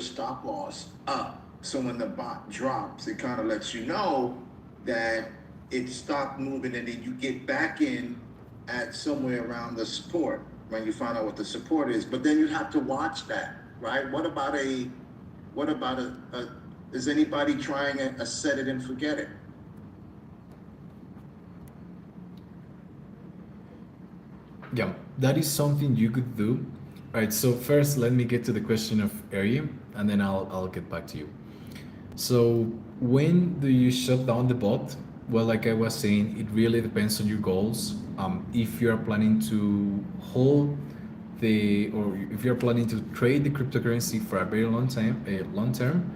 stop loss up. So when the bot drops, it kind of lets you know that it stopped moving, and then you get back in at somewhere around the support when you find out what the support is. But then you have to watch that, right? What about is anybody trying a set it and forget it? Yeah, that is something you could do. Right. So first, let me get to the question of area, and then I'll get back to you. So when do you shut down the bot? Well, like I was saying, it really depends on your goals. If you are planning to hold or if you're planning to trade the cryptocurrency for a very long term,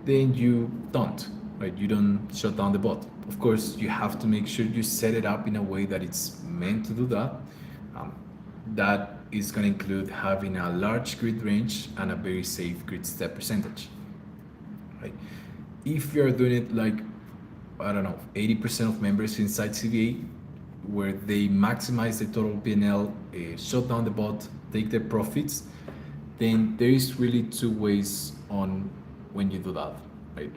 then you don't, right? You don't shut down the bot. Of course, you have to make sure you set it up in a way that it's meant to do that. Um, that is going to include having a large grid range and a very safe grid step percentage, right? If you're doing it like, I don't know, 80% of members inside CVA, where they maximize the total PNL, shut down the bot, take their profits, then there is really two ways on when you do that, right?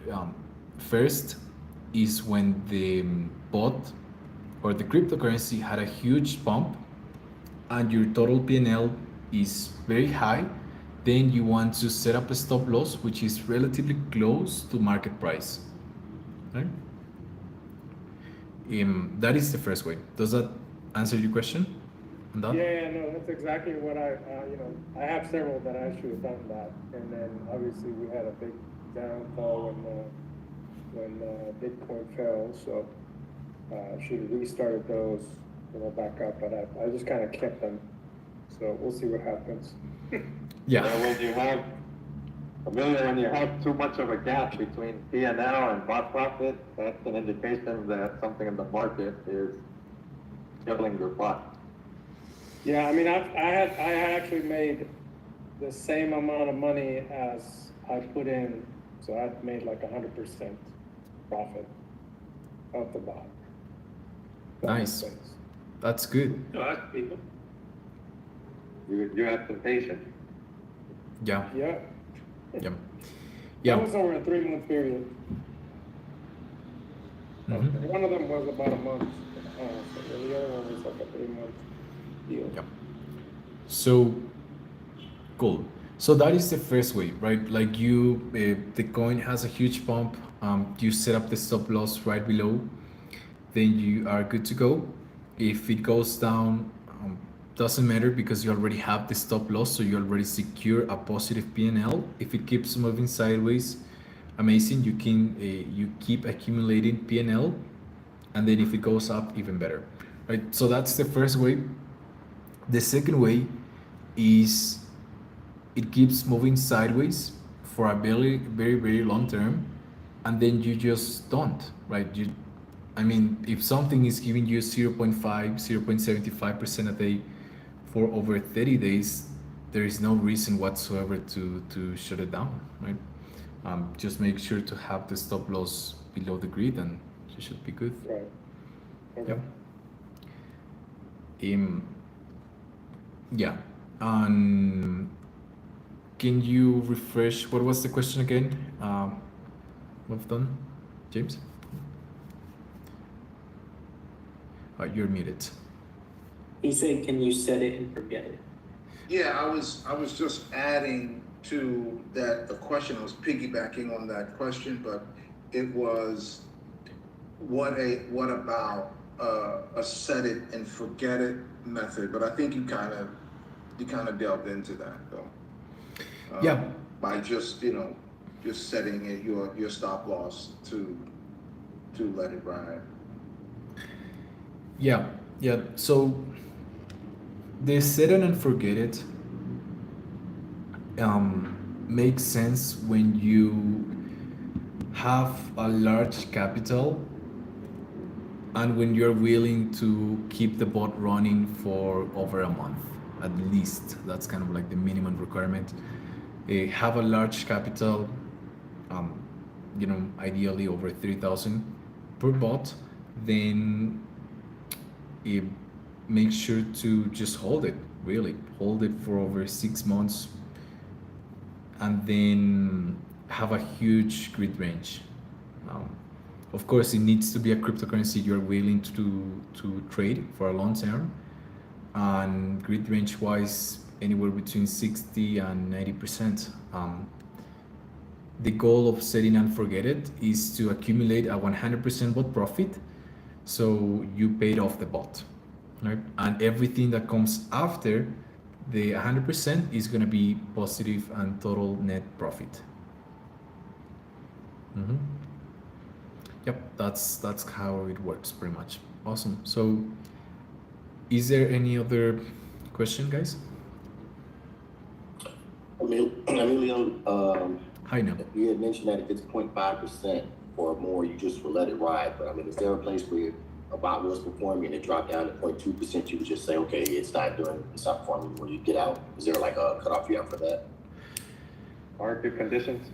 First is when the bot or the cryptocurrency had a huge pump and your total PNL is very high, then you want to set up a stop loss which is relatively close to market price, right? That is the first way. Does that answer your question on that? Yeah, no, that's exactly what I have several that I should have done that. And then obviously we had a big downfall when Bitcoin fell, so should have restarted those, back up, but I just kind of kept them. So we'll see what happens. Yeah. When you have, Emilio, when you have too much of a gap between P&L and bot profit, that's an indication that something in the market is killing your bot. Yeah, I mean, I actually made the same amount of money as I put in, so I made like 100% profit of the bot. Nice. That's good. No, that's people. You have some patience. Yeah. Yeah. Yeah. That Yeah. was over a 3-month period. Mhm. One of them was about a month. So the other one was like a 3-month deal. Yeah. So cool. So that is the first way, right? Like the coin has a huge pump. You set up the stop loss right below, then you are good to go. If it goes down, doesn't matter because you already have the stop loss, so you already secure a positive PNL. If it keeps moving sideways, amazing. You keep accumulating PNL, and then if it goes up, even better, right? So that's the first way. The second way is it keeps moving sideways for a very, very, very long term, and then you just don't, right? I mean, if something is giving you 0.5, 0.75% a day for over 30 days, there is no reason whatsoever to shut it down, right? Just make sure to have the stop loss below the grid, and you should be good. Right. Okay. Yep. Yeah. And can you refresh? What was the question again? We've done, James. You're muted. He said, "Can you set it and forget it?" Yeah, I was just adding to that a question. I was piggybacking on that question, but it was what about a set it and forget it method? But I think you kind of delved into that though. Yeah. By just just setting it your stop loss to let it ride. Yeah. Yeah. So the set it and forget it makes sense when you have a large capital and when you're willing to keep the bot running for over a month at least. That's kind of like the minimum requirement. Have a large capital, ideally over 3,000 per bot, then make sure to just hold it, really hold it for over 6 months, and then have a huge grid range. Um, of course, it needs to be a cryptocurrency you're willing to trade for a long term, and grid range wise, anywhere between 60 and 90%. The goal of setting and forget it is to accumulate a 100% bot profit, so you paid off the bot, right? And everything that comes after the 100% is going to be positive and total net profit. Mm-hmm. Yep, that's how it works pretty much. Awesome. So, is there any other question, guys? Emilio, Hi, now. you had mentioned that if it's 0.5% or more, you just will let it ride. But I mean, is there a place where a bot was performing and it dropped down to 0.2%, you would just say, okay, it's not performing when you get out? Is there like a cutoff you have for that? Market conditions?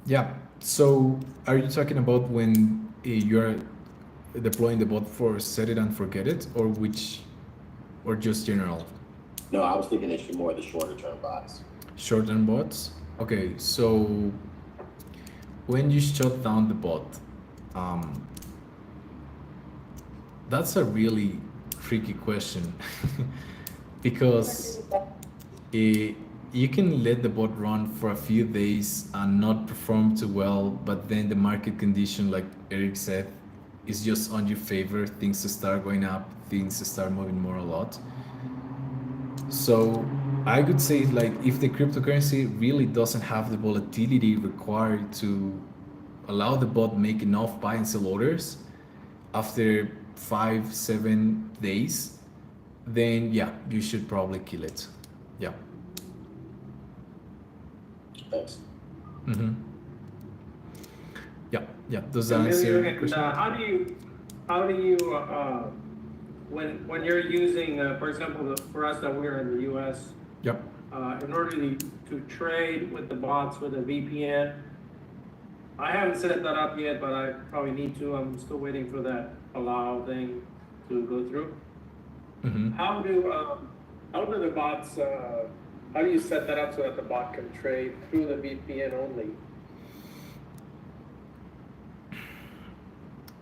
Yeah. So, are you talking about when you're deploying the bot for set it and forget it, or which, or just general? No, I was thinking it's more of the shorter term bots. Short-term bots. Okay, so when you shut down the bot, that's a really tricky question because you can let the bot run for a few days and not perform too well, but then the market condition, like Eric said, is just on your favor. Things to start going up, things to start moving more a lot. So I could say, like, if the cryptocurrency really doesn't have the volatility required to allow the bot make enough buy and sell orders after 5-7 days, then yeah, you should probably kill it. Yeah. Thanks. Mm-hmm. Yeah, yeah. Does that answer your And question? how do you when you're using, for example, for us that we're in the U.S., Yep. in order to trade with the bots with a VPN, I haven't set that up yet, but I probably need to. I'm still waiting for that allow thing to go through. Mm-hmm. How do the bots? How do you set that up so that the bot can trade through the VPN only?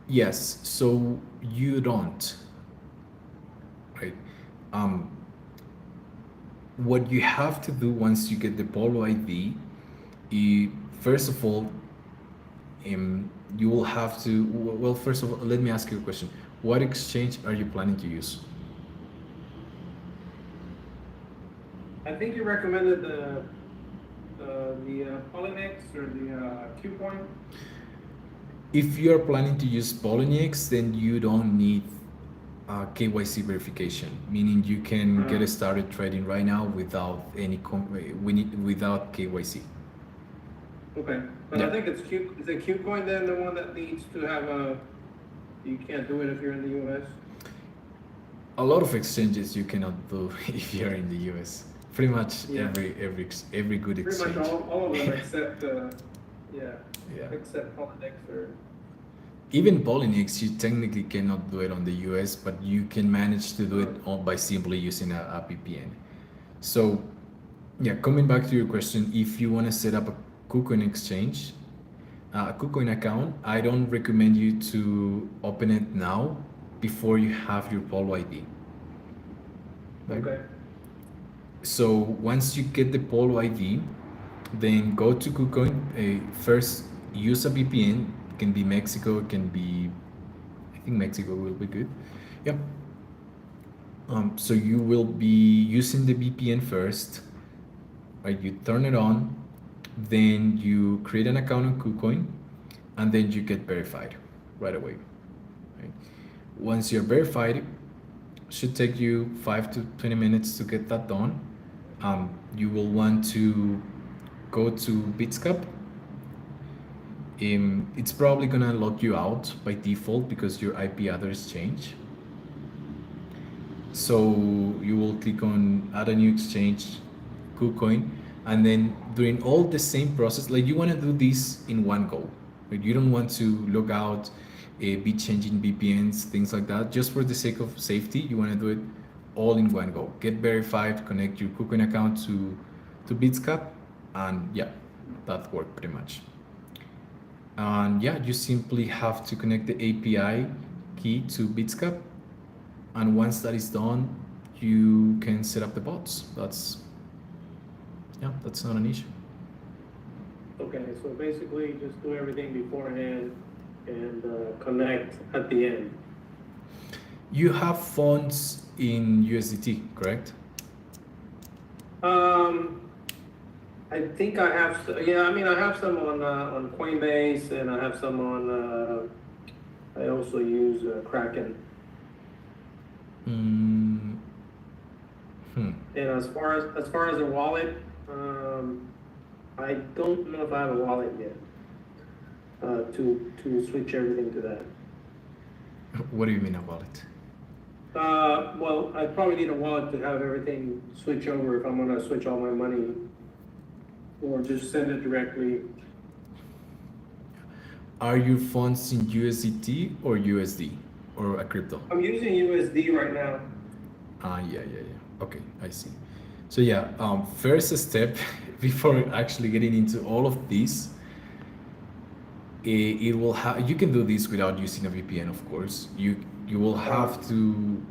Yes. So you don't, right? What you have to do once you get the Polo ID, first of all, you will have to. Well, first of all, let me ask you a question. What exchange are you planning to use? I think you recommended the Polynex or the Qcoin. If you are planning to use Poloniex, then you don't need KYC verification, meaning you can get started trading right now without without KYC. Okay, but Yeah. I think is it Qcoin then the one that needs to have you can't do it if you're in the US? A lot of exchanges you cannot do if you're in the US. Pretty much Yeah. every good Pretty exchange. much all of them except, Yeah. except Polynex or, Even Poloniex, you technically cannot do it on the US, but you can manage to do it by simply using a VPN. So, yeah, coming back to your question, if you want to set up a KuCoin exchange, a KuCoin account, I don't recommend you to open it now before you have your Polo ID. Right? okay, So once you get the Polo ID, then go to KuCoin. First, use a VPN. It can be Mexico. It can be, I think Mexico will be good. Yep. So you will be using the VPN first. Right? You turn it on, then you create an account on KuCoin, and then you get verified right away. Right? Once you're verified, it should take you 5 to 20 minutes to get that done. You will want to go to Bitsgap. It's probably gonna lock you out by default because your IP address change. So you will click on add a new exchange, KuCoin, and then during all the same process, like you want to do this in one go. Like you don't want to log out, be changing VPNs, things like that. Just for the sake of safety, you want to do it all in one go. Get verified, connect your KuCoin account to Bitsgap, and yeah, that worked pretty much. And yeah, you simply have to connect the API key to Bitsgap, and once that is done, you can set up the bots. That's not an issue. Okay, so basically just do everything beforehand and connect at the end. You have funds in USDT, correct? I think I have, I have some on Coinbase and I have some on, I also use Kraken. Hmm. And as far as the wallet, I don't know if I have a wallet yet, to switch everything to that. What do you mean a wallet? Well, I probably need a wallet to have everything switch over if I'm gonna switch all my money, or just send it directly. Are your funds in USDT or USD or a crypto? I'm using USD right now. Yeah. Okay, I see. So yeah, first step before actually getting into all of this, it will have, you can do this without using a VPN, of course. You will have to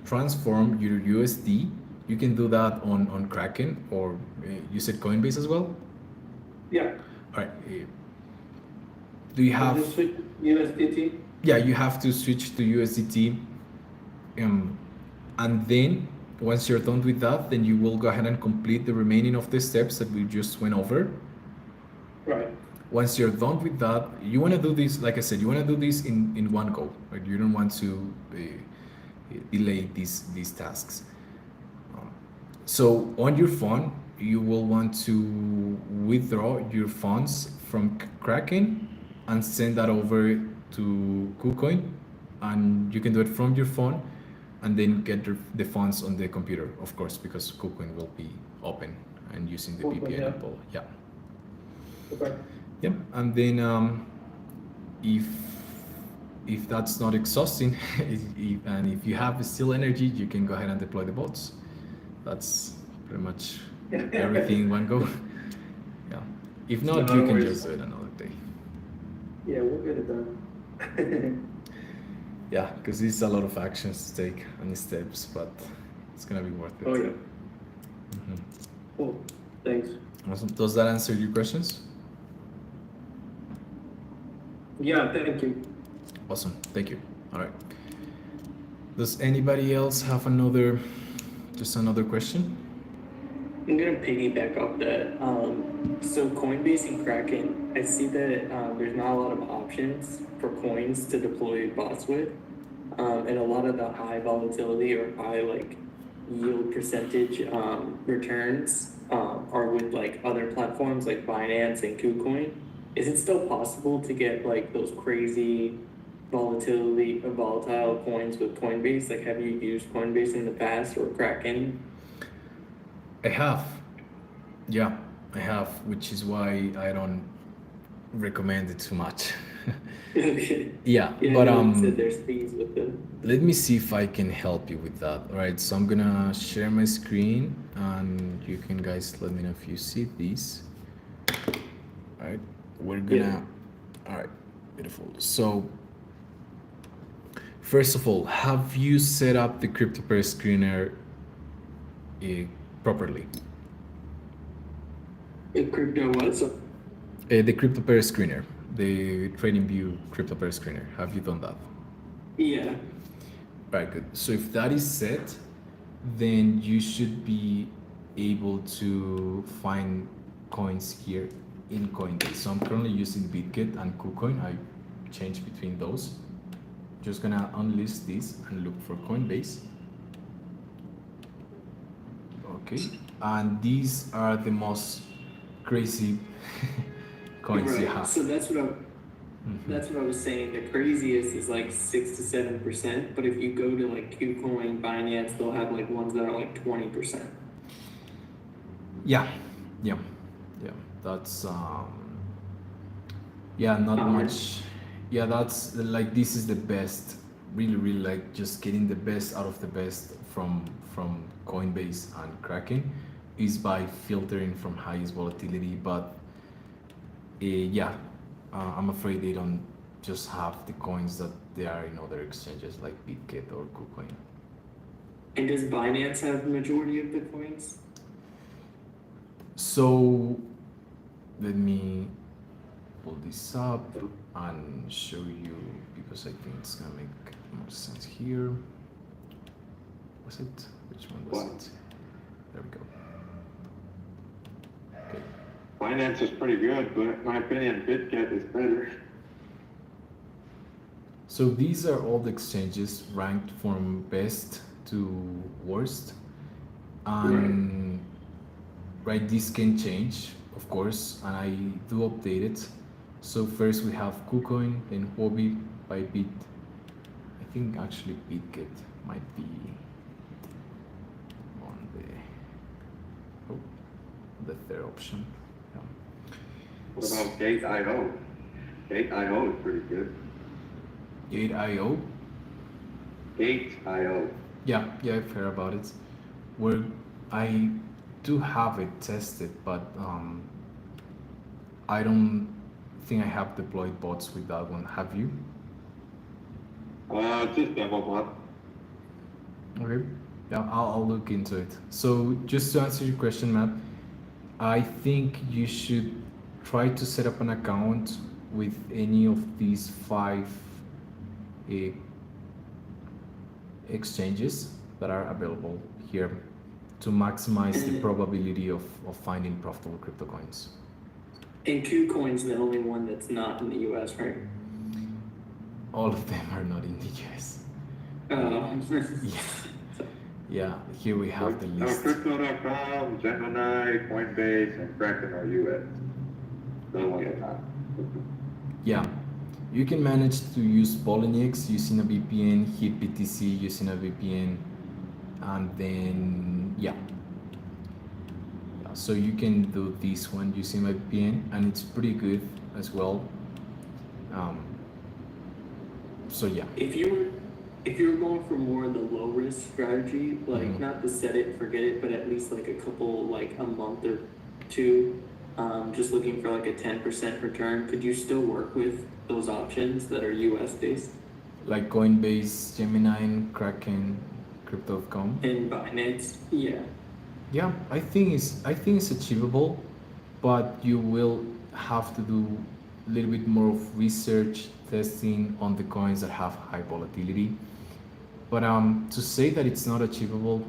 transform your USD. You can do that on Kraken, or you said Coinbase as well? Yeah. All right. Do you have? Just switch USDT. Yeah, you have to switch to USDT, and then once you're done with that, then you will go ahead and complete the remaining of the steps that we just went over. Right. Once you're done with that, you want to do this, like I said, you want to do this in one go, right? You don't want to delay these tasks. So on your phone, you will want to withdraw your funds from Kraken and send that over to KuCoin, and you can do it from your phone and then get the funds on the computer, of course, because KuCoin will be open and using the VPN. Yeah. Apple. Yeah. Okay. Yep. And then if that's not exhausting, and if you have still energy, you can go ahead and deploy the bots. That's pretty much everything in one go. Yeah. If not, No you can worries. just do it another day. Yeah, we'll get it done. Yeah, because it's a lot of actions to take and steps, but it's gonna be worth it. Oh, yeah. Mhm. Cool. Thanks. Awesome. Does that answer your questions? Yeah, thank you. Awesome. Thank you. All right. Does anybody else have another question? I'm gonna piggyback off that. So Coinbase and Kraken, I see that there's not a lot of options for coins to deploy bots with, and a lot of the high volatility or high yield percentage returns are with other platforms like Binance and KuCoin. Is it still possible to get those crazy volatile coins with Coinbase? Have you used Coinbase in the past or Kraken? I have. Yeah, I have, which is why I don't recommend it too much. Okay. Yeah, Yeah, but you said there's fees with them. let me see if I can help you with that. All right, so I'm gonna share my screen, and you can guys let me know if you see this. All right, we're gonna. All right, beautiful. So first of all, have you set up the crypto pair screener properly? The crypto what? So The crypto pair screener, the TradingView crypto pair screener. Have you done that? yeah. Right, good. So if that is set, then you should be able to find coins here in Coinbase. So I'm currently using Bitsgap and KuCoin. I change between those. Just gonna unlist this and look for Coinbase. Okay, and these are the most crazy coins you have. So that's what I was saying. The craziest is 6 to 7%, but if you go to KuCoin, Binance, they'll have ones that are 20%. Yeah. That's not much. Yeah, that's this is the best. Really, just getting the best out of the best from Coinbase and Kraken is by filtering from highest volatility, but I'm afraid they don't just have the coins that they are in other exchanges like Bitsgap or KuCoin. And does Binance have the majority of the coins? So let me pull this up and show you because I think it's gonna make more sense here. Was it? Which one was it? There we go. Okay. Finance is pretty good, but in my opinion, Bitsgap is better. So these are all the exchanges ranked from best to worst. And right, this can change, of course, and I do update it. So first we have KuCoin, then Huobi, Bybit. I think actually Bitsgap might be on the third option. Yeah. What about Gate.io? Gate.io is pretty good. Gate.io. Gate.io. Yeah, I've heard about it. Where I do have it tested, but I don't think I have deployed bots with that one. Have you? Just demo bot. Okay. Yeah, I'll look into it. So just to answer your question, Matt, I think you should try to set up an account with any of these 5 exchanges that are available here to maximize the probability of finding profitable crypto coins. And KuCoin's the only one that's not in the US, right? All of them are not in the US. Yeah, here we have the list. Crypto.com, Gemini, Coinbase, and Kraken are US. The one that's not. Yeah, you can manage to use Poloniex using a VPN, hit BTC using a VPN, and then so you can do this one using a VPN, and it's pretty good as well. So yeah. If you were going for more of the low risk strategy, like not to set it, forget it, but at least like a couple, like a month or two, just looking for like a 10% return, could you still work with those options that are US based? Like Coinbase, Gemini, and Kraken, Crypto.com. And Binance, yeah. Yeah, I think it's achievable, but you will have to do a little bit more of research, testing on the coins that have high volatility. But to say that it's not achievable,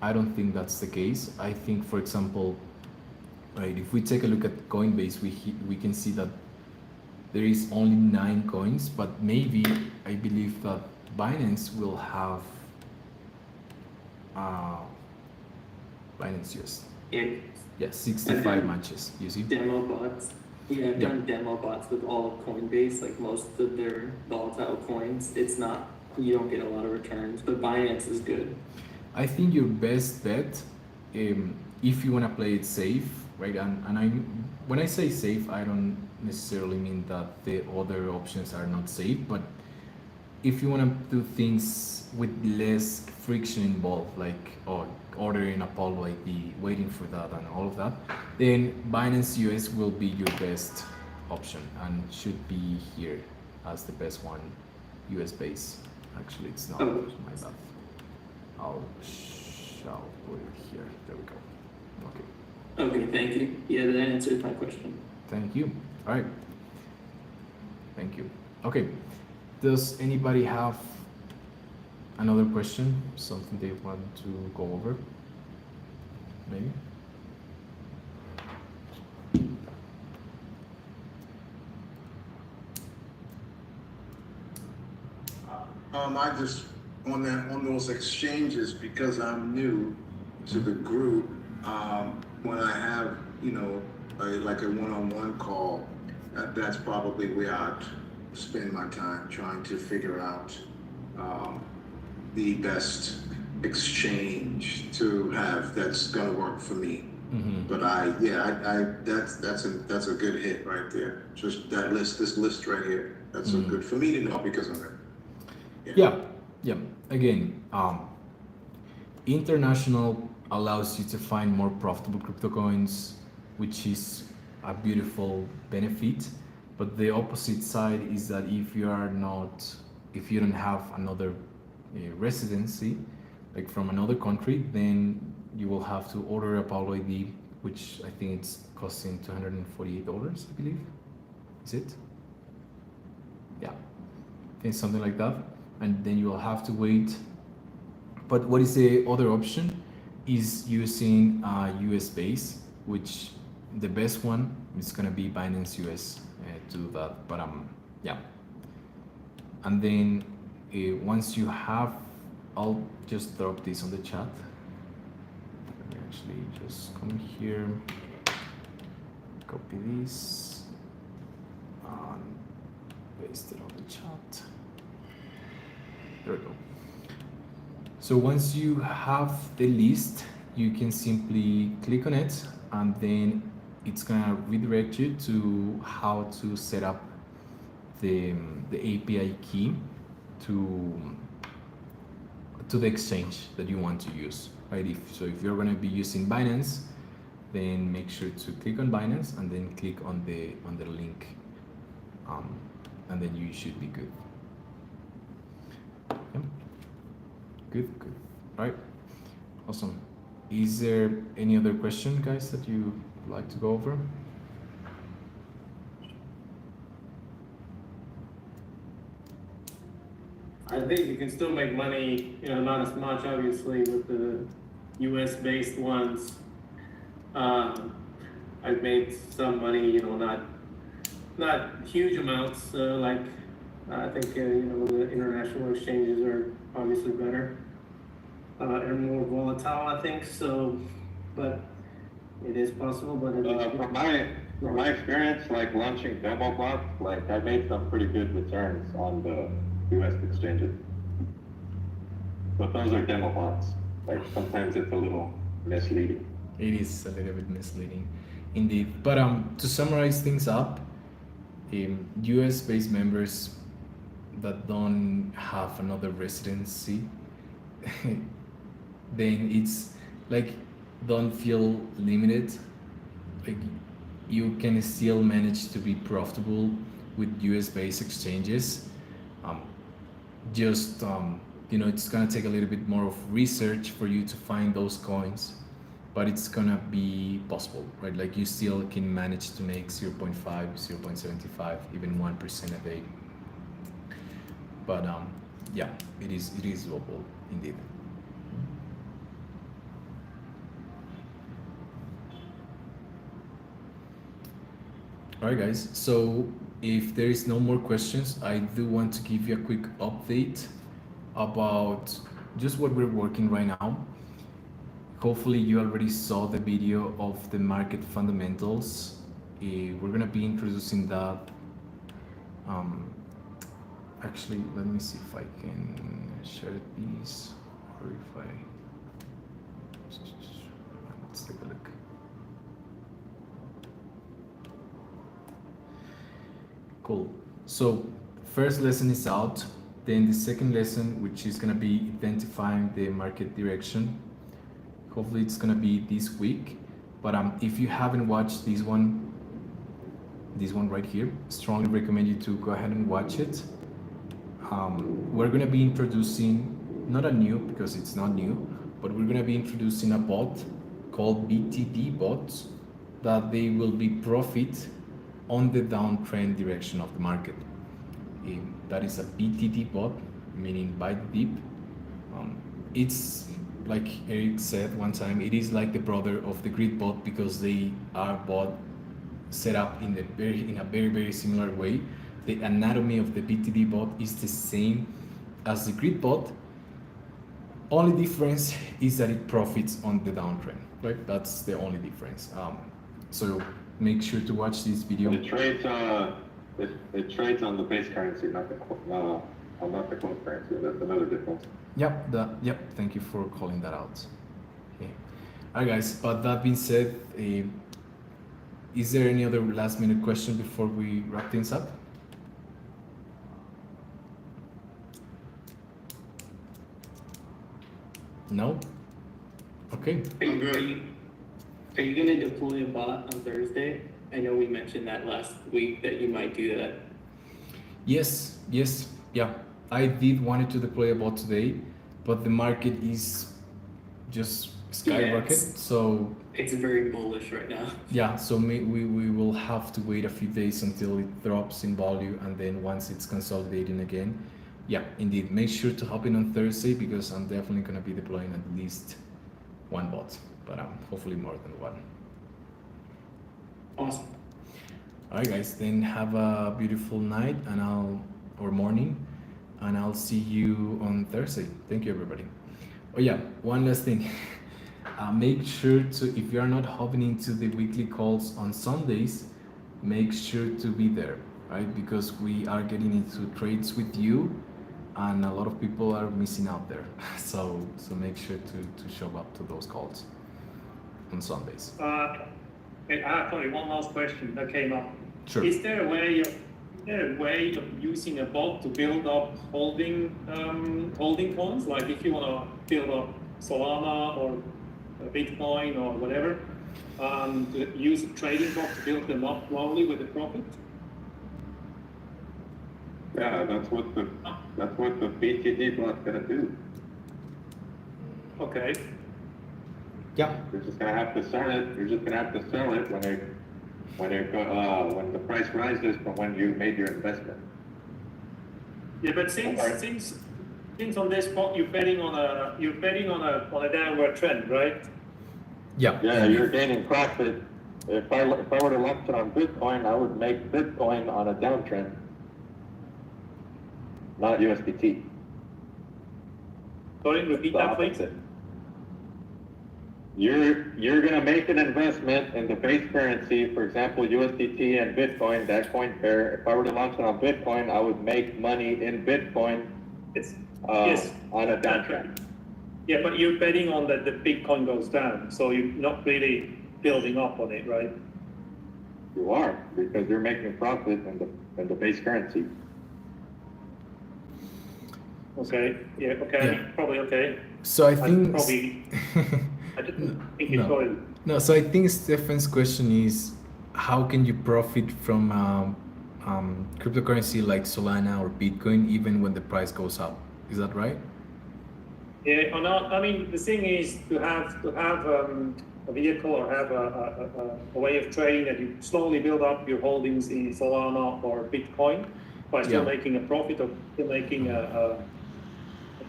I don't think that's the case. I think, for example, right, if we take a look at Coinbase, we can see that there is only 9 coins, but maybe I believe that Binance will have Binance US. Yeah, 65 matches. You see? Demo bots. Yeah, I've done demo bots with all of Coinbase, like most of their volatile coins. It's not, you don't get a lot of returns, but Binance is good. I think your best bet, if you want to play it safe, right? And when I say safe, I don't necessarily mean that the other options are not safe, but if you want to do things with less friction involved, like ordering a Apollo ID, waiting for that, and all of that, then Binance US will be your best option and should be here as the best one, US based. Actually, it's not. My bad. Shall put it here. There we go. Okay. Okay, thank you. Yeah, that answers my question. Thank you. All right. Thank you. Okay. Does anybody have another question? Something they want to go over? Maybe? I just on those exchanges, because I'm new to the group. When I have like a one-on-one call, that's probably where I'd spend my time trying to figure out the best exchange to have that's gonna work for me. But that's a good hit right there. Just that list, this list right here. That's a good for me to know because I'm there. Yeah. Again, International allows you to find more profitable crypto coins, which is a beautiful benefit. But the opposite side is that if you don't have another residency, like from another country, then you will have to order a Pablo ID, which I think it's costing $248, I believe. Is it? Yeah, I think something like that. And then you will have to wait. But what is the other option? Is using US base, which the best one is gonna be Binance US to do that. But yeah. And then once you have, I'll just drop this on the chat. Let me actually just come here, copy this, and paste it on the chat. There we go. So once you have the list, you can simply click on it, and then it's gonna redirect you to how to set up the API key to the exchange that you want to use, right? If you're gonna be using Binance, then make sure to click on Binance and then click on the link, and then you should be good. Yeah. Good. All right, awesome. Is there any other question, guys, that you would like to go over? I think you can still make money, not as much, obviously, with the US-based ones. I've made some money, not huge amounts, like, I think, the international exchanges are obviously better, and more volatile, I think, so, but it is possible, but From my experience, like launching demo bots, like I made some pretty good returns on the US exchanges. But those are demo bots. Like sometimes it's a little misleading. It is a little bit misleading, indeed. But to summarize things up, US-based members that don't have another residency, then it's like don't feel limited. Like you can still manage to be profitable with US-based exchanges. Just it's gonna take a little bit more of research for you to find those coins, but it's gonna be possible, right? Like you still can manage to make 0.5, 0.75, even 1% a day. But yeah, it is doable indeed. All right, guys. So if there is no more questions, I do want to give you a quick update about just what we're working right now. Hopefully you already saw the video of the market fundamentals. We're gonna be introducing that. Actually, let me see if I can share these, or if let's take a look. Cool. So first lesson is out. Then the second lesson, which is gonna be identifying the market direction. Hopefully it's gonna be this week. But if you haven't watched this one right here, strongly recommend you to go ahead and watch it. We're gonna be introducing, not a new, because it's not new, but we're gonna be introducing a bot called BTD bots that they will be profit on the downtrend direction of the market. That is a BTD bot, meaning buy the dip. It's like Eric said one time, it is like the brother of the grid bot because they are bot set up in a very, very similar way. The anatomy of the BTD bot is the same as the grid bot. Only difference is that it profits on the downtrend, right? That's the only difference. So make sure to watch this video. It trades on the base currency, not the close currency. That's another difference. Yep. Thank you for calling that out. Okay. All right, guys. But that being said, is there any other last minute question before we wrap things up? No? Okay. Are you gonna deploy a bot on Thursday? I know we mentioned that last week that you might do that. Yes, yeah. I did wanted to deploy a bot today, but the market is just skyrocket. Yes. So It's very bullish right now. yeah, so we will have to wait a few days until it drops in value, and then once it's consolidating again, yeah, indeed, make sure to hop in on Thursday because I'm definitely gonna be deploying at least one bot, but hopefully more than one. Awesome. All right, guys, then have a beautiful night or morning, and I'll see you on Thursday. Thank you, everybody. Oh yeah, one last thing. Make sure to, if you are not hopping into the weekly calls on Sundays, make sure to be there, right? Because we are getting into trades with you, and a lot of people are missing out there. So make sure to show up to those calls on Sundays. Okay, sorry, one last question that came up. Sure. Is there a way of using a bot to build up holding coins? Like if you want to build up Solana or Bitcoin or whatever, to use a trading bot to build them up slowly with a profit? Yeah, that's what the BTD bot's gonna do. Okay. Yeah. You're just gonna have to sell it. You're just gonna have to sell it when the price rises from when you made your investment. Yeah, but since on this spot you're betting on a downward trend, right? Yeah. Yeah, you're gaining profit. If I were to launch it on Bitcoin, I would make Bitcoin on a downtrend, not USDT. Sorry, repeat that, please. You're gonna make an investment in the base currency, for example, USDT and Bitcoin, that coin pair. If I were to launch it on Bitcoin, I would make money in Bitcoin Yes. on a downtrend. Yeah, but you're betting on that the Bitcoin goes down, so you're not really building up on it, right? You are, because you're making profit in the base currency. Okay. Yeah. Okay. Yeah. Probably okay. So I think I didn't think it's going. No, so I think Stefan's question is, how can you profit from cryptocurrency like Solana or Bitcoin even when the price goes up? Is that right? Yeah, or not. I mean, the thing is to have a vehicle or have a way of trading that you slowly build up your holdings in Solana or Bitcoin by still making a profit or still making a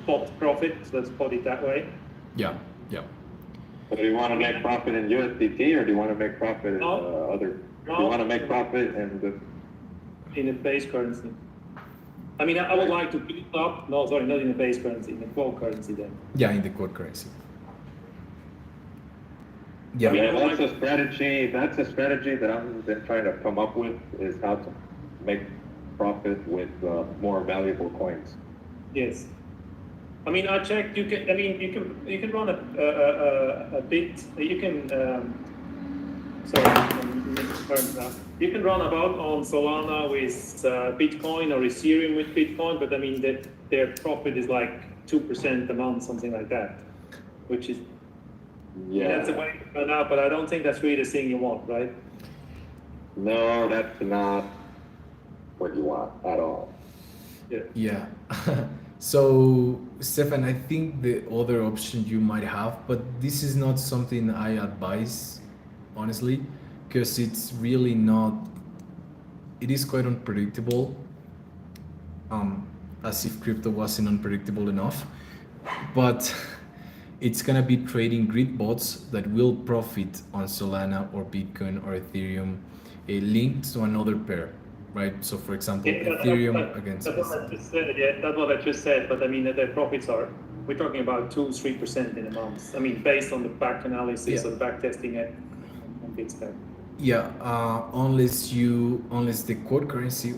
spot profit. Let's put it that way. Yeah. So do you want to make profit in USDT or do you want to make profit in other? Do you want to make profit in the base currency? I mean, I would like to build up. No, sorry, not in the base currency, in the core currency then. Yeah, in the core currency. Yeah. Yeah, that's a strategy. That's a strategy that I've been trying to come up with, is how to make profit with more valuable coins. Yes. I mean, I checked. You can run a bit. You can. You can run about on Solana with Bitcoin or Ethereum with Bitcoin, but I mean that their profit is like 2% a month, something like that, which is that's a way to run out. But I don't think that's really the thing you want, right? No, that's not what you want at all. Yeah. So, Stefan, I think the other option you might have, but this is not something I advise, honestly, because it's really not, it is quite unpredictable, as if crypto wasn't unpredictable enough, but it's gonna be trading grid bots that will profit on Solana or Bitcoin or Ethereum, linked to another pair. Right. So, for example, Ethereum against. That's what I just said. Yeah, that's what I just said. But I mean, the profits are. We're talking about 2-3% in a month. I mean, based on the back analysis or back testing it on Bitsgap. Yeah. Unless the core currency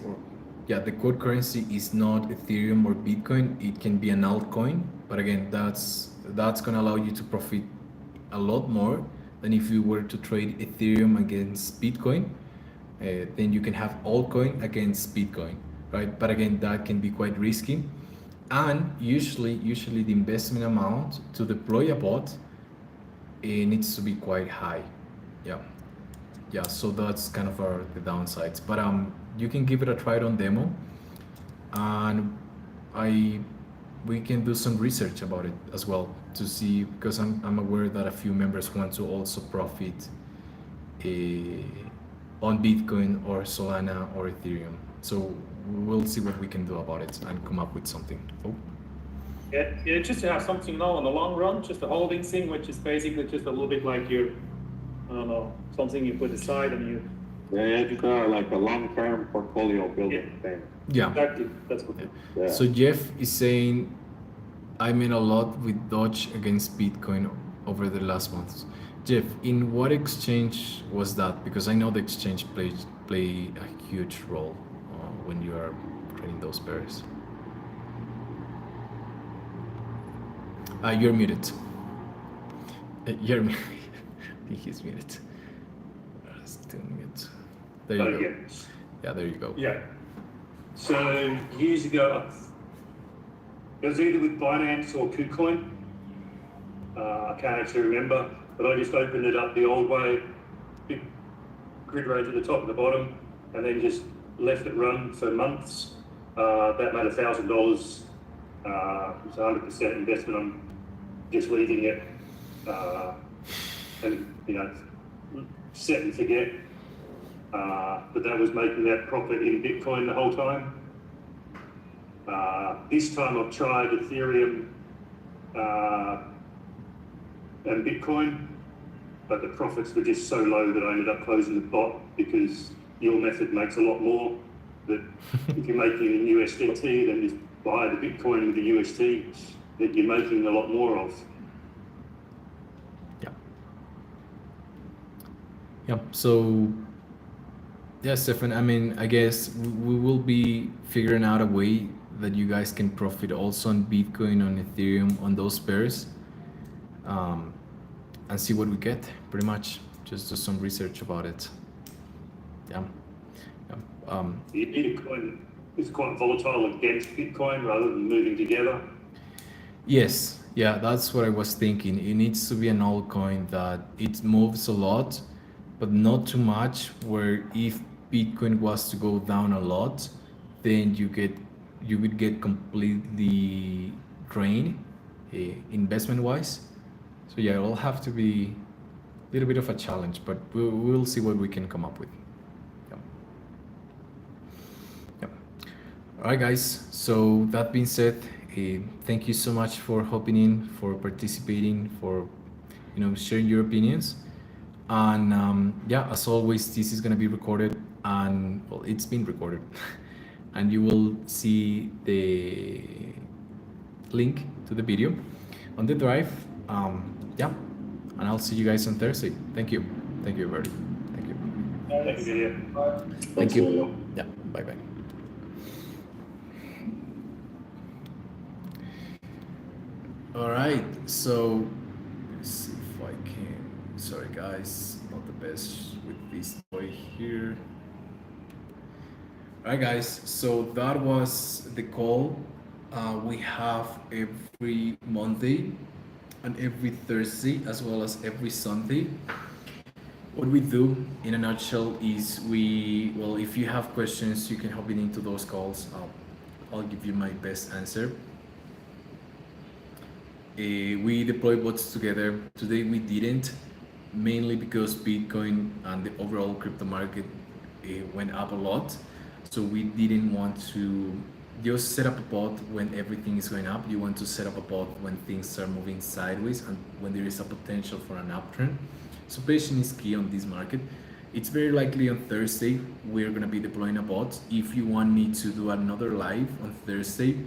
the core currency is not Ethereum or Bitcoin, it can be an altcoin. But again, that's gonna allow you to profit a lot more than if you were to trade Ethereum against Bitcoin. Then you can have altcoin against Bitcoin, right? But again, that can be quite risky. And usually the investment amount to deploy a bot it needs to be quite high. Yeah, yeah. So that's kind of the downsides. But you can give it a try on demo, and I we can do some research about it as well to see, because I'm aware that a few members want to also profit on Bitcoin or Solana or Ethereum. So we'll see what we can do about it and come up with something. Oh. Yeah, just to have something now in the long run, just a holding thing, which is basically just a little bit like your, I don't know, something you put aside and you. Yeah, it's like a long-term portfolio building thing. Yeah. Exactly, that's good. Yeah. So Jeff is saying, I made a lot with Doge against Bitcoin over the last months. Jeff, in what exchange was that? Because I know the exchange play a huge role when you are trading those pairs. You're muted. You're muted. I think he's muted. Still mute. There you go. Yeah. Yeah, there you go. Yeah. So years ago, it was either with Binance or KuCoin. I can't actually remember, but I just opened it up the old way, big grid rate at the top and the bottom, and then just left it run for months. That made $1,000. It was 100% investment. I'm just leaving it, and set and forget. But that was making that profit in Bitcoin the whole time. This time I've tried Ethereum and Bitcoin, but the profits were just so low that I ended up closing the bot, because your method makes a lot more. That if you're making in USDT, then just buy the Bitcoin with the USD that you're making a lot more of. Yeah. Yeah. So, yeah, Stefan, I mean, I guess we will be figuring out a way that you guys can profit also on Bitcoin, on Ethereum, on those pairs, and see what we get, pretty much. Just do some research about it. Yeah. The Bitcoin is quite volatile against Bitcoin rather than moving together. Yes, yeah, that's what I was thinking. It needs to be an altcoin that it moves a lot, but not too much, where if Bitcoin was to go down a lot, then you would get completely drained investment wise. So yeah, it'll have to be a little bit of a challenge, but we'll see what we can come up with. Yeah. All right, guys. So that being said, thank you so much for hopping in, for participating, for sharing your opinions. And yeah, as always, this is gonna be recorded, and well, it's been recorded, and you will see the link to the video on the drive. Yeah, and I'll see you guys on Thursday. Thank you, everybody. Thank you. Thank you. Thank you. Yeah. Bye bye. All right, so let's see if I can. Sorry guys, not the best with this toy here. All right guys, so that was the call we have every Monday and every Thursday, as well as every Sunday. What we do in a nutshell is if you have questions, you can hop in into those calls. I'll give you my best answer. We deploy bots together. Today we didn't, mainly because Bitcoin and the overall crypto market went up a lot. So we didn't want to just set up a bot when everything is going up. You want to set up a bot when things are moving sideways and when there is a potential for an uptrend. So patience is key on this market. It's very likely on Thursday we're going to be deploying a bot. If you want me to do another live on Thursday,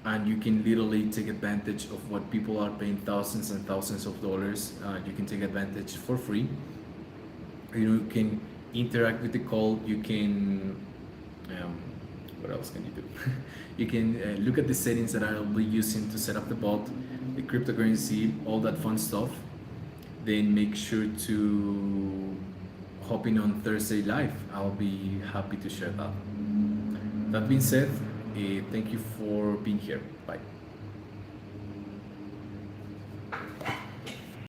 and you can literally take advantage of what people are paying thousands and thousands of dollars, you can take advantage for free. You can interact with the call. You can what else can you do? You can look at the settings that I'll be using to set up the bot, the cryptocurrency, all that fun stuff. Then make sure to hop in on Thursday live. I'll be happy to share that. That being said, thank you for being here. Bye.